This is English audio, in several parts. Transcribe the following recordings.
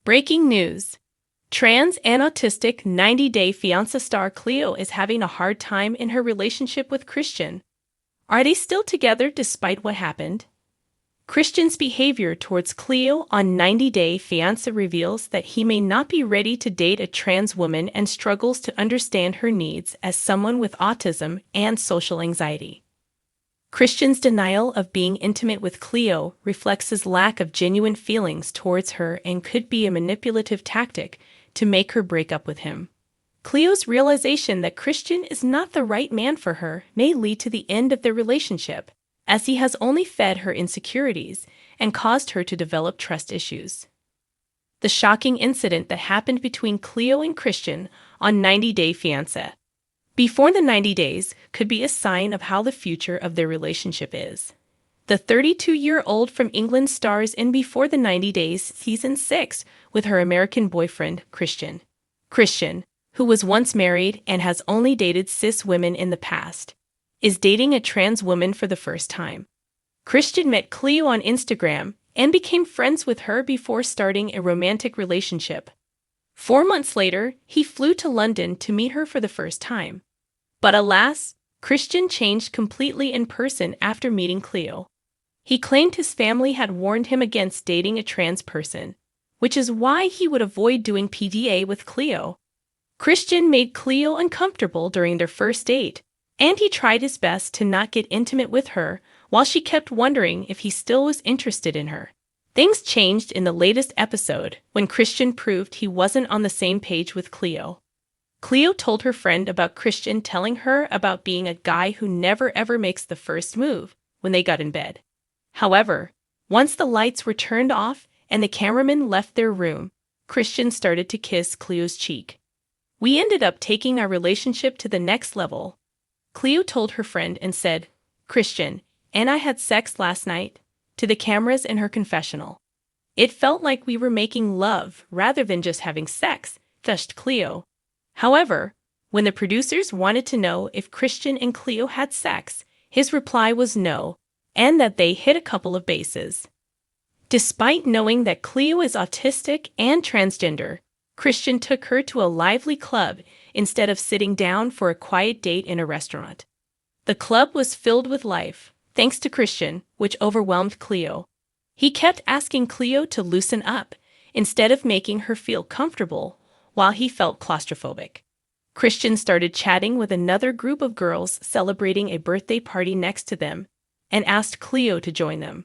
Breaking news. Trans and autistic 90-day Fiancé star Cleo is having a hard time in her relationship with Christian. Are they still together despite what happened? Christian's behavior towards Cleo on 90-day Fiancé reveals that he may not be ready to date a trans woman and struggles to understand her needs as someone with autism and social anxiety. Christian's denial of being intimate with Cleo reflects his lack of genuine feelings towards her and could be a manipulative tactic to make her break up with him. Cleo's realization that Christian is not the right man for her may lead to the end of their relationship, as he has only fed her insecurities and caused her to develop trust issues. The shocking incident that happened between Cleo and Christian on 90-day Fiancé before the 90 days could be a sign of how the future of their relationship is. The 32-year-old from England stars in Before the 90 Days Season 6 with her American boyfriend, Christian. Christian, who was once married and has only dated cis women in the past, is dating a trans woman for the first time. Christian met Cleo on Instagram and became friends with her before starting a romantic relationship. 4 months later, he flew to London to meet her for the first time. But alas, Christian changed completely in person after meeting Cleo. He claimed his family had warned him against dating a trans person, which is why he would avoid doing PDA with Cleo. Christian made Cleo uncomfortable during their first date, and he tried his best to not get intimate with her while she kept wondering if he still was interested in her. Things changed in the latest episode when Christian proved he wasn't on the same page with Cleo. Cleo told her friend about Christian telling her about being a guy who never ever makes the first move when they got in bed. However, once the lights were turned off and the cameraman left their room, Christian started to kiss Cleo's cheek. "We ended up taking our relationship to the next level," Cleo told her friend and said, "Christian and I had sex last night," to the cameras in her confessional. "It felt like we were making love rather than just having sex," gushed Cleo. However, when the producers wanted to know if Christian and Cleo had sex, his reply was no, and that they hit a couple of bases. Despite knowing that Cleo is autistic and transgender, Christian took her to a lively club instead of sitting down for a quiet date in a restaurant. The club was filled with life, thanks to Christian, which overwhelmed Cleo. He kept asking Cleo to loosen up, instead of making her feel comfortable, while he felt claustrophobic. Christian started chatting with another group of girls celebrating a birthday party next to them, and asked Cleo to join them.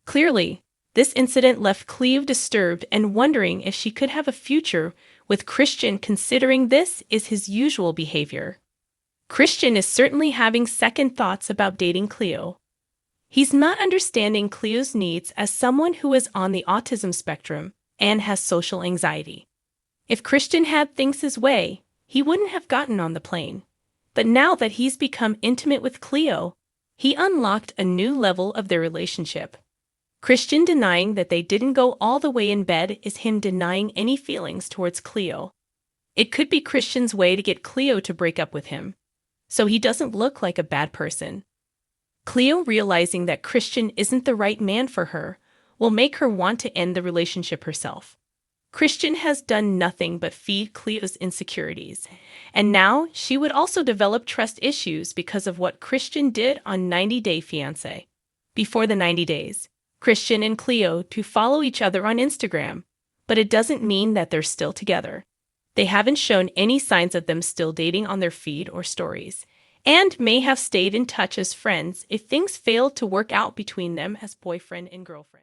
Clearly, this incident left Cleo disturbed and wondering if she could have a future with Christian, considering this is his usual behavior. Christian is certainly having second thoughts about dating Cleo. He's not understanding Cleo's needs as someone who is on the autism spectrum and has social anxiety. If Christian had things his way, he wouldn't have gotten on the plane. But now that he's become intimate with Cleo, he unlocked a new level of their relationship. Christian denying that they didn't go all the way in bed is him denying any feelings towards Cleo. It could be Christian's way to get Cleo to break up with him, so he doesn't look like a bad person. Cleo realizing that Christian isn't the right man for her will make her want to end the relationship herself. Christian has done nothing but feed Cleo's insecurities, and now she would also develop trust issues because of what Christian did on 90-day Fiancé. Before the 90 days, Christian and Cleo to follow each other on Instagram, but it doesn't mean that they're still together. They haven't shown any signs of them still dating on their feed or stories, and may have stayed in touch as friends if things failed to work out between them as boyfriend and girlfriend.